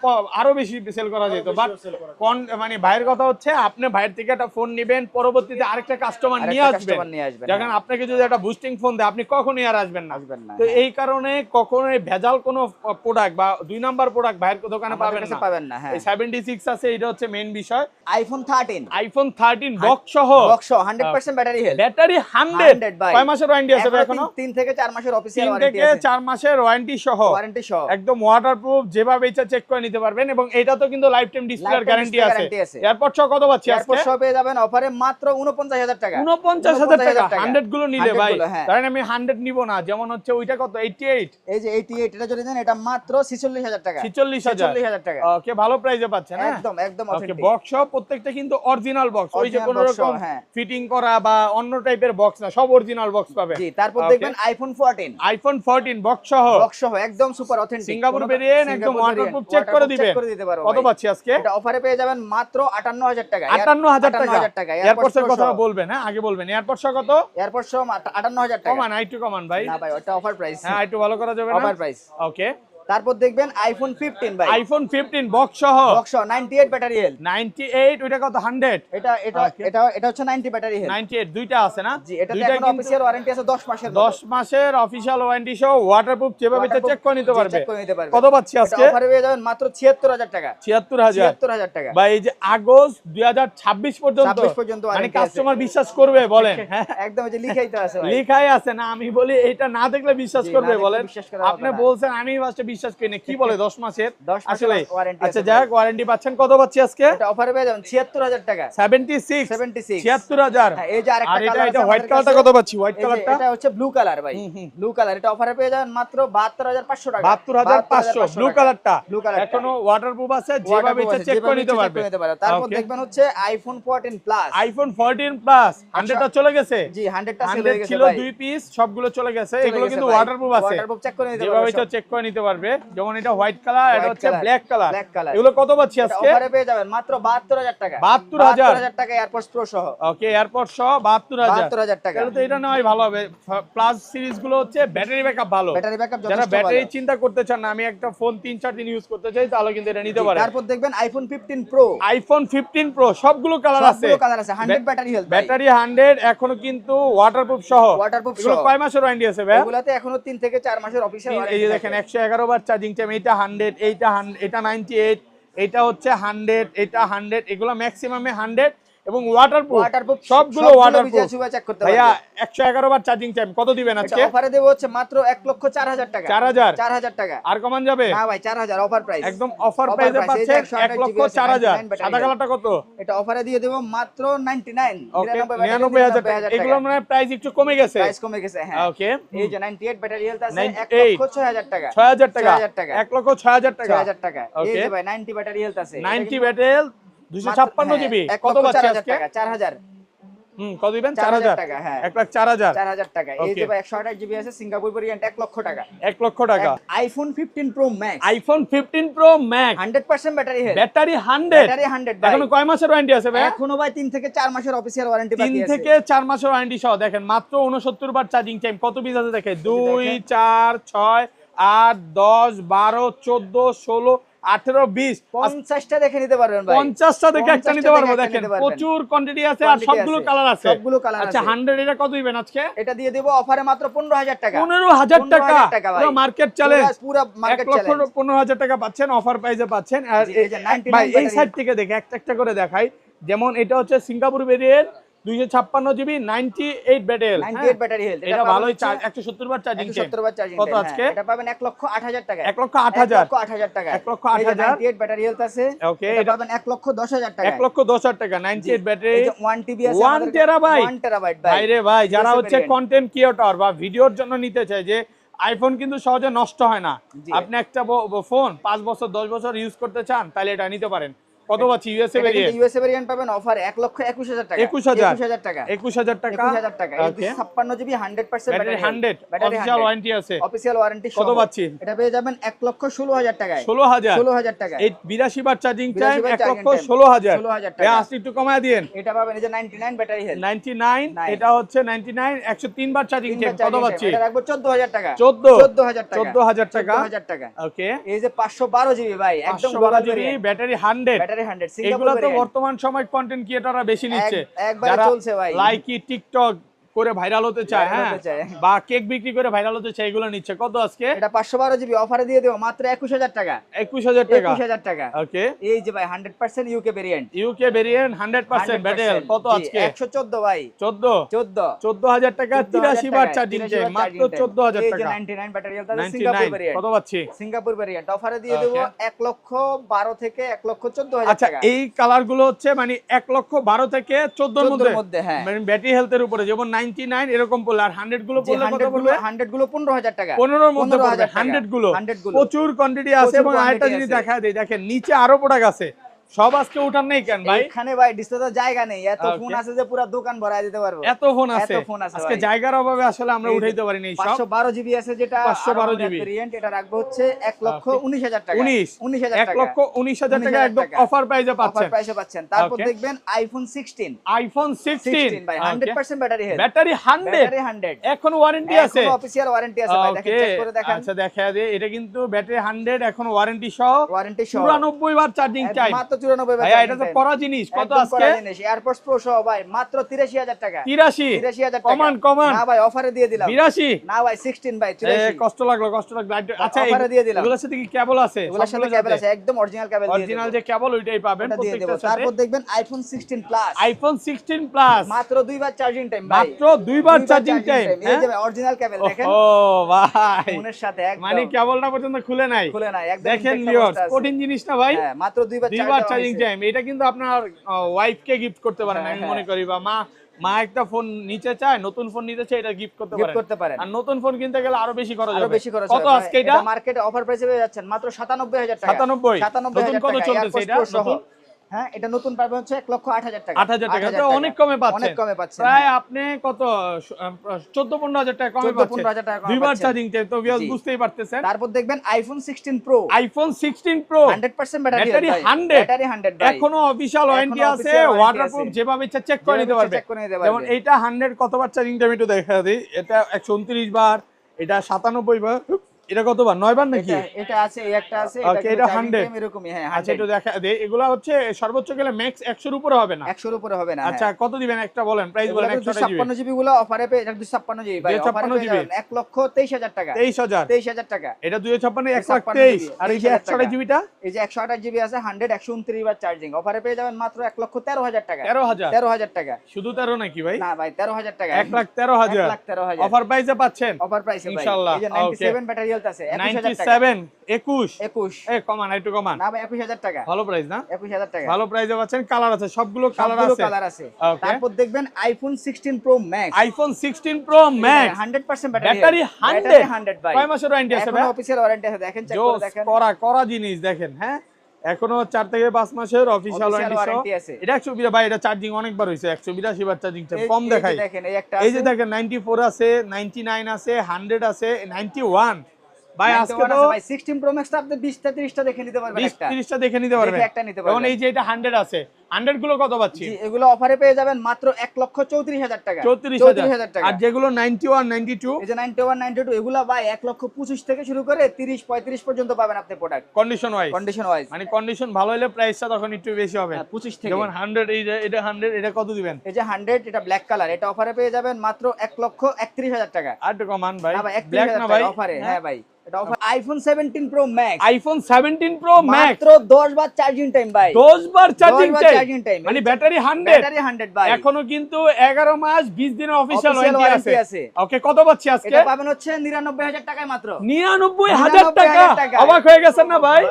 বা আরো বেশি সেল করা যেত। বাট বেশিও sell করা যেত। কোন মানে ভাইয়ের কথা হচ্ছে, আপনি ভাইয়ের থেকে একটা ফোন নেবেন, পরবর্তীতে আরেকটা কাস্টমার নিয়ে আসবেন। কাস্টমার নিয়ে আসবেন। যখন আপনাকে যদি একটা বুস্টিং ফোন দেয়, আপনি কখনোই আর আসবেন না। আসবেন না, তো এই কারণে কখনোই ভেজাল কোনো প্রোডাক্ট বা 2 নাম্বার প্রোডাক্ট ভাইয়ের দোকানে আমাদের পাবেন কাছে না। পাবেন না, হ্যাঁ। এই 76 আছে, এটা হচ্ছে মেইন বিষয়। আইফোন 13 আইফোন 13 বক্স সহ বক্স 100% ব্যাটারি হেলথ। ব্যাটারি 100 ভাই। কয় মাসের ওয়ারেন্টি আছে ভাই এখনো? 3 থেকে 4 মাসের অফিসিয়াল 3 ওয়ারেন্টি থেকে আছে। 4 মাসের ওয়ারেন্টি সহ, ওয়ারেন্টি সহ। একদম ওয়াটারপ্রুফ, যেভাবে ইচ্ছা চেক করে নিতে পারবেন। এবং এটা তো কিন্তু লাইফ টাইম ডিসপ্লের Lifetime গ্যারান্টি display আছে। guarantee আছে। এয়ারপড সহ কত পাচ্ছি এয়ারপড আজকে? সহ পেয়ে যাবেন অফারে মাত্র 49000 টাকা। 49000 টাকা 100 গুলো নিলে 100 ভাই। গুলো, হ্যাঁ। কারণ আমি 100 নিব না, যেমন হচ্ছে ওইটা কত 88 এই যে 88, এটা যদি দেন এটা মাত্র 46000 টাকা। 46000 টাকা। ওকে, ভালো প্রাইসে পাচ্ছেন। হ্যাঁ একদম একদম ওকে, অথেন্টিক। বক্স সহ প্রত্যেকটা কিন্তু অরিজিনাল বক্স, ওই যে Original কোন box রকম সহ, হ্যাঁ। ফিটিং করা বা অন্য টাইপের বক্স না, সব অরিজিনাল বক্স পাবেন। জি, তারপর Okay. দেখবেন আইফোন 14 আইফোন 14 বক্স সহ বক্স সহ একদম সুপার অথেন্টিক। সিঙ্গাপুর ভেরিয়েন্ট, একদম ওয়াটারপ্রুফ চেক করে দিবেন। দিতে পারবো কত ভাই। পাচ্ছি আজকে? এটা অফারে পেয়ে যাবেন মাত্র 58000 টাকা। 58000 টাকা। এয়ারপোর্টস এর কথা সহ। বলবেন, হ্যাঁ আগে বলবেন। এয়ারপোর্ট সহ কত? এয়ারপোর্ট সহ 58000 টাকা। কমান, একটু কমান ভাই। না ভাই, ওটা অফার প্রাইস। হ্যাঁ একটু ভালো করা যাবে না? Offer price. ওকে, তারপর দেখবেন আইফোন 15 ভাই। আইফোন 15 বক্স সহ বক্স সহ 98 ব্যাটারি হেলথ। 98, ওইটা কত 100? এটা এটা Okay. এটা এটা হচ্ছে 90 ব্যাটারি হেলথ। 98 দুইটা আছে না? জি, এটাতে দুইটা এখন কিন্তু অফিসিয়াল ওয়ারেন্টি আছে 10 মাসের মতো। 10 মাসের অফিশিয়াল ওয়ারেন্টি সহ ওয়াটারপ্রুফ, যেভাবে Waterproof, চেক করে নিতে জি, পারবে। check করে নিতে পারবে। কত পাচ্ছি এটা আজকে? অফারে পেয়ে যাবেন মাত্র 76000 টাকা। 76000 76000 টাকা। ভাই এই যে আগস্ট 2026 পর্যন্ত 26 পর্যন্ত মানে warranty আছে। কাস্টমার বিশ্বাস করবে বলেন? হ্যাঁ একদম এই যে লিখাই তো আছে ভাই। লেখাই আছে না, আমি বলি এটা না দেখলে বিশ্বাস জি, না করবে দেখলে বলেন? বিশ্বাস করার আপনি কথা না। বলছেন, আমি ফার্স্টে বিশ্বাস করি না। কি বলে 10 মাসের? 10 মাসের আসলে warranty আচ্ছা আছে যাক, ভাই। ওয়ারেন্টি পাচ্ছেন। কত পাচ্ছি আজকে? এটা অফারে পেয়ে যাবেন 76000 টাকা। 76 76 76000। হ্যাঁ, এই যে আরেকটা আর এটা কালার আছে এটা হোয়াইট আমাদের কালারটা কাছে। কত পাচ্ছি? হোয়াইট এই যে কালারটা এটা হচ্ছে ব্লু কালার ভাই। হুম। ব্লু কালার, এটা অফারে পেয়ে যাবেন মাত্র 72500 টাকা। 72500 ব্লু কালারটা। ব্লু কালারটা। এখনো ওয়াটারপ্রুফ আছে, যেভাবে ইচ্ছা চেক করে নিতে পারবে। তারপর Okay. দেখবেন হচ্ছে আইফোন 14 প্লাস। আইফোন 14 প্লাস 100টা চলে গেছে। জি, 100 টা সেল হয়ে 100 গেছে ছিল ভাই। 2 পিস, সবগুলো চলে গেছে। চলে এগুলো গেছে কিন্তু ভাই। ওয়াটারপ্রুফ আছে, Waterproof check করে নিতে যেভাবে পারবে ইচ্ছা সব। চেক করে নিতে পারবে। পারবে, যেমন এটা হোয়াইট কালার, এটা White হচ্ছে color, black colour. black color। এগুলো কত পাচ্ছি এটা আজকে? অফারে পেয়ে যাবেন মাত্র 72000 টাকা। 72000 টাকা এয়ারপডস প্রো সহ। ওকে, এয়ারপড সহ 72000 72000 টাকা। তাহলে তো এটা নয় ভালো হবে। প্লাস সিরিজ গুলো হচ্ছে ব্যাটারি ব্যাকআপ ভালো, ব্যাটারি ব্যাকআপ যারা যথেষ্ট ব্যাটারি ভালো। চিন্তা করতে চান না আমি একটা ফোন 3-4 দিন ইউজ করতে চাই, তাহলে কিন্তু এটা নিতে পারেন। তারপর দেখবেন আইফোন 15 প্রো, আইফোন 15 প্রো সবগুলো কালার আছে, সবগুলো কালার আছে, 100 ব্যাটারি হেলথ। ব্যাটারি 100, এখনো কিন্তু ওয়াটারপ্রুফ সহ। ওয়াটারপ্রুফ এগুলো সহ। কয় মাসের ওয়ারেন্টি আছে ভাই? এগুলাতে এখনো 3 থেকে 4 মাসের অফিসিয়াল এই ওয়ারেন্টি। যে দেখেন 111 বার চার্জিং টাইম, এইটা 100, এইটা 100, এটা 98, এটা হচ্ছে 100, এটা 100, এগুলো ম্যাক্সিমামে 100 এবং ওয়াটারপ্রুফ সবগুলো ওয়াটারপ্রুফ। চেক করতে ভাইয়া পারবেন। 111 বার চার্জিং টাইম কত দিবেন এটা আজকে? অফারে দেব হচ্ছে মাত্র 1,04,000 টাকা। 4000 4000 টাকা। আর কমান যাবে? না ভাই 4000 অফার প্রাইস। একদম অফার প্রাইসে পাচ্ছেন 1,04,000। সাদা কালারটা কত? এটা অফারে দিয়ে দেব মাত্র 99। ওকে 99000 টাকা। এগুলো মানে প্রাইস একটু কমে গেছে। প্রাইস কমে গেছে, হ্যাঁ। ওকে, এই যে 98 ব্যাটারি হেলথ আছে 98 1,06,000 টাকা। 6000 টাকা। 6000 টাকা। 1,06,000 টাকা। 6000 টাকা। এই ওকে যে ভাই 90 ব্যাটারি হেলথ আছে। 90 ব্যাটারি 256 জিবি কত পাচ্ছি আজকে? 4000। কত দিবেন? 4000 টাকা, হ্যাঁ। 1,04,000 4000 টাকা। এই Okay. যে ভাই 128 জিবি আছে সিঙ্গাপুর ভেরিয়েন্ট 1 লক্ষ টাকা। 1 লক্ষ টাকা। IPhone 15 pro max, iPhone 15 pro max 100% battery health. Battery 100, battery 100 ভাই। এখনো কয় মাসের ওয়ারেন্টি আছে ভাই? এখনো ভাই 3 থেকে 4 মাসের অফিসিয়াল ওয়ারেন্টি বাকি 3 আছে। থেকে 4 মাসের ওয়ারেন্টি সহ দেখেন মাত্র 69 বার চার্জিং টাইম। কত পিস আছে দেখেন? 2 দেখেন। 4 6 8 10 12 14 16 18 20 50টা দেখে নিতে পারবেন ভাই। 50টা দেখে একটা 50টা নিতে পারবো। দেখে একটা দেখেন নিতে পারবেন। প্রচুর কোয়ান্টিটি আছে আর Quantity সবগুলো আছে। কালার আছে। সবগুলো কালার আচ্ছা আছে। 100 এটা কত দিবেন আজকে? এটা দিয়ে দেব অফারে মাত্র 15000 টাকা। 15000 টাকা। 15,000 টাকা ভাই। পুরো মার্কেট চ্যালেঞ্জ। পুরো মার্কেট 1,15,000 টাকা পাচ্ছেন, অফার প্রাইসে পাচ্ছেন। আর জি, এই যে 99 ভাই এই ব্যাটারি। সাইড থেকে দেখে একটা একটা করে দেখাই। যেমন এটা হচ্ছে Singapore variant 256 GB 98 battery. 98 battery health. এটা ভালোই 170 বার চার্জিং 170 বার চার্জিং কত আজকে? এটা পাবেন 1,08,000 টাকা। 1,08,000 1,08,000 টাকা। 1,08,000 98 ব্যাটারি হেলথ আছে। ওকে, এটা এটা পাবেন 1,10,000 টাকা। 1,10,000 টাকা 98 ব্যাটারি। এই যে 1 টিবি আছে 1 টেরাবাইট 1 টেরাবাইট ভাই। ভাই রে ভাই, যারা USA হচ্ছে variant। কন্টেন্ট ক্রিয়েটর বা ভিডিওর জন্য নিতে চায়, যে আইফোন কিন্তু সহজে নষ্ট হয় না, জি। আপনি একটা ফোন 5 বছর 10 বছর ইউজ করতে চান, তাহলে এটা নিতে পারেন। কত পাচ্ছি ইউএসএ এটা কিন্তু ভেরিয়েন্ট? ইউএসএ ভেরিয়েন্ট পাবেন অফারে 1,21,000 টাকা। 21,000 টাকা। 21,000 টাকা। 21,000 টাকা। এই ওকে, 56 GB 100% battery 100 battery official warranty আছে। অফিসিয়াল ওয়ারেন্টি কত পাচ্ছি? এটা পেয়ে যাবেন 1,16,000 টাকায়। 16,000 16,000 টাকায়। এই 82 বার চার্জিং টাইম 82 বার charging time, 1,16,000 16,000 টাকা। টাকা। আসলে একটু কমায় দিন। এটা পাবেন এই যে 99 ব্যাটারি হেলথ। 99 এটা হচ্ছে 99 103 বার চার্জিং টাইম কত পাচ্ছি? এটা রাখবো 14000 টাকা। 14,000 টাকা। 14,000 টাকা। 14,000 টাকা। ওকে, এই যে 512 জিবি ভাই একদম 512 জিবি ব্যাটারি 100। ব্যাটারি 100 এগুলো সিঙ্গাপুর তো variant। বর্তমান সময় কন্টেন্ট ক্রিয়েটররা বেশি নিচ্ছে, একবারে যারা চলছে ভাই। লাইকি টিকটক করে ভাইরাল হতে চায়, Viral হ্যাঁ, হতে চায়। বা কেক বিক্রি করে ভাইরাল হতে চায়, এগুলো নিচ্ছে। কত আজকে? এটা 512 জিবি অফারে দিয়ে দেব মাত্র 21000 টাকা। 21,000 টাকা। 21000 টাকা। ওকে, এই যে ভাই 100% UK variant. UK variant 100% battery কত আজকে? 114 ভাই। 14,000 টাকা 83 বার চার্জিং টাইম মাত্র 14,000 এই যে টাকা। 99 ব্যাটারি হেলথ আছে সিঙ্গাপুর 99 ভেরিয়েন্ট। কত পাচ্ছি? সিঙ্গাপুর ভেরিয়েন্ট অফারে দিয়ে দেব Okay. 1,12,000 থেকে 1,14,000 আচ্ছা, টাকা। এই কালার গুলো হচ্ছে মানে 1,12,000 থেকে 14 14 এর মধ্যে, হ্যাঁ। মানে ব্যাটারি হেলথের উপরে, যেমন 99 এরকম পড়লে, আর 100 গুলো যে পড়লে কত 100 গুলো পড়বে? 100 গুলো 15000 টাকা। 15 এর মধ্যে পড়বে 15,000 টাকা। 100 গুলো। 100 গুলো। প্রচুর কোয়ান্টিটি আছে। প্রচুর এবং আরেকটা quantity জিনিস আছে। দেখা দেই, দেখেন নিচে আরো প্রোডাক্ট আছে, সব আজকে উঠান নেই কেন ভাই? এখানে ভাই ডিসপ্লেতে জায়গা নেই, এত Okay. ফোন আছে যে পুরো দোকান ভরায় দিতে পারবো। এত ফোন আছে, এত ফোন আছে আজকে ভাই। জায়গার অভাবে আসলে আমরা এই যে উঠাইতে পারি নাই সব। 512 জিবি আছে যেটা 512 GB ভেরিয়েন্ট, এটা রাখবো হচ্ছে 1,19,000 টাকা। 19,000 টাকা। 1,19,000 টাকা 19,000 একদম টাকা। অফার প্রাইসে অফার পাচ্ছেন। প্রাইসে পাচ্ছেন। তারপর Okay. দেখবেন আইফোন 16 আইফোন 16 ভাই 100% ব্যাটারি হেলথ। ব্যাটারি 100 ব্যাটারি 100 এখন ওয়ারেন্টি আছে। এখনো অফিশিয়াল ওয়ারেন্টি আছে ভাই, দেখেন চেক করে দেখেন। আচ্ছা দেখা যায়, এটা কিন্তু ব্যাটারি 100 এখন ওয়ারেন্টি সহ, ওয়ারেন্টি সহ 94 বার চার্জিং টাইম। মাত্র 94 ভাইয়া এটা তো করা জিনিস। কত আজকে? এয়ারপডস প্রো সহ ভাই মাত্র 83000 টাকা। 83 টাকা। কমান না ভাই অফারে দিয়ে দিলাম। 82 না ভাই 16 ভাই এ 83। কষ্ট লাগলো। আচ্ছা অফারে দিয়ে দিলাম। এগুলোর সাথে কি কেবল আছে? এগুলোর সাথে কেবল আছে, একদম অরিজিনাল কেবল দিয়ে অরিজিনাল যে কেবল ওইটাই পাবেন ওটা দিয়ে দেব। প্রত্যেকটার সাথে। তারপর দেখবেন আইফোন 16 প্লাস আইফোন 16 প্লাস মাত্র 2 বার চার্জিং টাইম ভাই। মাত্র 2 বার চার্জিং টাইম। এই যে অরিজিনাল কেবল দেখেন। ও ভাই, ফোনের সাথে একদম মানে কেবলটা পর্যন্ত খুলে নাই। খুলে নাই, একদম দেখেন intact ভিউয়ার্স, অবস্থা আছে। কঠিন জিনিস না ভাই। হ্যাঁ মাত্র 2 বার 2 বার চার্জিং টাইম। এটা কিন্তু আপনার ওয়াইফকে গিফট করতে পারেন, হ্যাঁ, আমি হ্যাঁ। মনে করি, বা মা একটা ফোন নিতে চায়, নতুন ফোন নিতে চায়, এটা গিফট করতে গিফট করতে পারেন। আর নতুন ফোন কিনতে গেলে আরো বেশি খরচ আরো হবে। বেশি খরচ কত হবে আজকে এটা? মার্কেটে অফার প্রাইসে পেয়ে যাচ্ছেন মাত্র 97000 টাকা। 97 নতুন কত চলতেছে এটা? নতুন হ্যাঁ, এটা নতুন পাবেন হচ্ছে 1,08,000 টাকা। 8,000 টাকা, তো অনেক কমে পাচ্ছেন। অনেক কমে পাচ্ছেন। প্রায় আপনি কত 14-15,000 টাকা কমে 14-15,000 টাকা পাচ্ছেন, কমে দুইবার পাচ্ছেন। চার্জিং টাইম, তো ভিউয়ার্স জি। বুঝতেই পারতেছেন। তারপর দেখবেন iPhone 16 pro, iPhone 16 pro 100% battery battery health, 100, battery 100 ভাই। এখনো অফিশিয়াল ওয়ারেন্টি এখনো আছে, official warranty ওয়াটারপ্রুফ, আছে। যেভাবে ইচ্ছা চেক করে নিতে পারবে। চেক করে নিতে যেমন পারবে। এইটা 100 কতবার চার্জিং টাইম একটু দেখা দিই, এটা 129 বার, এটা 97 বার, এটা কতবার 9 বার নাকি? এটা আছে, এই একটা আছে, Okay, এটা charging 100 time এরকমই, হ্যাঁ আচ্ছা 100 একটু দেখা দেই, এগুলা হচ্ছে সর্বোচ্চ গেলে ম্যাক্স 100 এর উপরে হবে না। 100 এর উপরে হবে না। আচ্ছা কত দিবেন একটা বলেন, প্রাইস বলেন। 156 জিবি গুলো অফারে পেয়ে, এটা 256 জিবি ভাই, 256 অফারে পেয়ে GB 1,23,000 টাকা। 23,000, 23,000 টাকা। এটা 256 256 1,23,000, আর এই যে 128 জিবিটা এই যে 128 জিবি আছে 100 129 বার চার্জিং, অফারে পেয়ে যাবেন মাত্র 1,13,000 টাকা। 13,000, 13,000 টাকা। শুধু 13 নাকি ভাই? না ভাই, 13,000 টাকা। 1,13,000 1,13,000 অফার প্রাইসে পাচ্ছেন অফার প্রাইসে ভাই। ইনশাআল্লাহ। এই যে 97 ব্যাটারি হেলথ আছে 21,000 টাকা। 97 21 21 এ কমান একটু কমান, না ভাই 21,000 টাকা। ভালো প্রাইস না? 21,000 টাকা। ভালো প্রাইসে পাচ্ছেন, কালার আছে, সবগুলো কালার সবগুলো আছে। কালার আছে। Okay. তারপর দেখবেন iPhone 16 pro max, iPhone 16 pro max 100% battery 100 ভাই। কয় মাসের ওয়ারেন্টি আছে ভাই? এখনো অফিসিয়াল ওয়ারেন্টি আছে, দেখেন চেক করে দেখেন। করা জিনিস দেখেন, হ্যাঁ এখনো 4 থেকে 5 মাসের অফিশিয়াল Official ওয়ারেন্টি warranty আছে। এটা 120 ভাই, এটা চার্জিং অনেকবার হইছে, 182 বার চার্জিং টাইম এই- কম এই যে দেখাই। দেখেন, এই একটা এই যে আছে, দেখেন 94 আছে, 99 আছে, 100 আছে, 91 ভাই। 91 আজকে তো আছে ভাই। 16 প্রো ম্যাক্স আপনি 20টা 30টা দেখে নিতে পারবেন 20 একটা। 30টা দেখে নিতে পারবেন, দেখে একটা নিতে পারবেন। যেমন এই যে এটা 100 আছে, 100 গুলো কত পাচ্ছি? জি, এগুলো অফারে পেয়ে যাবেন মাত্র 1,34,000 টাকা। 34,000 টাকা। আর যেগুলো 91 92 এই যে 91 92 এগুলো ভাই 1,25,000 থেকে শুরু করে 30 35 পর্যন্ত পাবেন আপনি product, condition wise, condition wise. মানে কন্ডিশন ভালো হলে প্রাইসটা তখন একটু বেশি হবে। 25 থেকে। যেমন 100 এই যে এটা 100, এটা কত দিবেন? এই যে 100 এটা ব্ল্যাক কালার, এটা অফারে পেয়ে যাবেন মাত্র 1,31,000 টাকা। আর একটু কমান ভাই, না ভাই, ব্ল্যাক 31,000 না ভাই? টাকা অফারে, হ্যাঁ ভাই এটা offer. IPhone 17 pro max, iPhone 17 pro max মাত্র 10 বার চার্জিং টাইম ভাই। 10 বার চার্জিং 10 বার টাইম, charging time। মানে ব্যাটারি 100, ব্যাটারি 100 ভাই। এখনো কিন্তু 11 মাস 20 দিনের অফিশিয়াল Official ওয়ারেন্টি warranty আছে। আছে। ওকে কত পাচ্ছি আজকে? এটা পাবেন হচ্ছে 99,000 টাকায় মাত্র। 99,000 টাকা। 99,000 টাকা। অবাক হয়ে গেছেন না ভাই?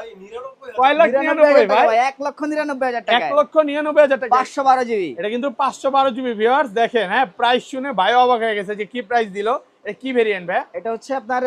কয় লাখ 99 ভাই? 1,99,000 টাকা। 1,99,000 টাকা। 512 জিবি। এটা কিন্তু 512 জিবি ভিউয়ার্স, দেখেন হ্যাঁ প্রাইস শুনে ভাই অবাক হয়ে গেছে যে কি প্রাইস দিল। এটা কি ভেরিয়েন্ট ভাই? এটা হচ্ছে আপনার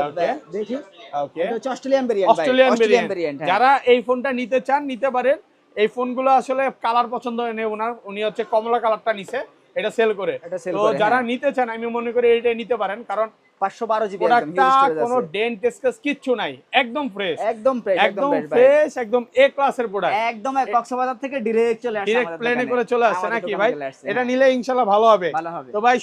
Okay. দেখি, ওকে, এটা হচ্ছে অস্ট্রেলিয়ান ভেরিয়েন্ট ভাই। Australian Australian variant. ভেরিয়েন্ট। যারা এই ফোনটা নিতে চান নিতে পারেন। এই ফোনগুলো আসলে কালার পছন্দ হয় না ওনার, উনি হচ্ছে কমলা কালারটা নিছে, এটা সেল করে। এটা sell তো করে, যারা হ্যাঁ। নিতে চান আমি মনে করি এটা নিতে পারেন, কারণ 512 জিবি একদম প্রোডাক্টটা হিউজ স্টোরেজ কোনো আছে। ডেন্ট স্কেচ কিচ্ছু নাই, একদম ফ্রেশ, একদম ফ্রেশ, একদম ভাই। ফ্রেশ, একদম এ ক্লাসের প্রোডাক্ট। একদম কক্সবাজার থেকে ডাইরেক্ট চলে আসছে ডিরেক্ট আমাদের প্লেনে দোকানে। করে চলে আসছে আমাদের নাকি দোকানে ভাই? চলে আসছে, এটা হ্যাঁ। নিলে ইনশাআল্লাহ ভালো হবে। ভালো হবে। তো ভাই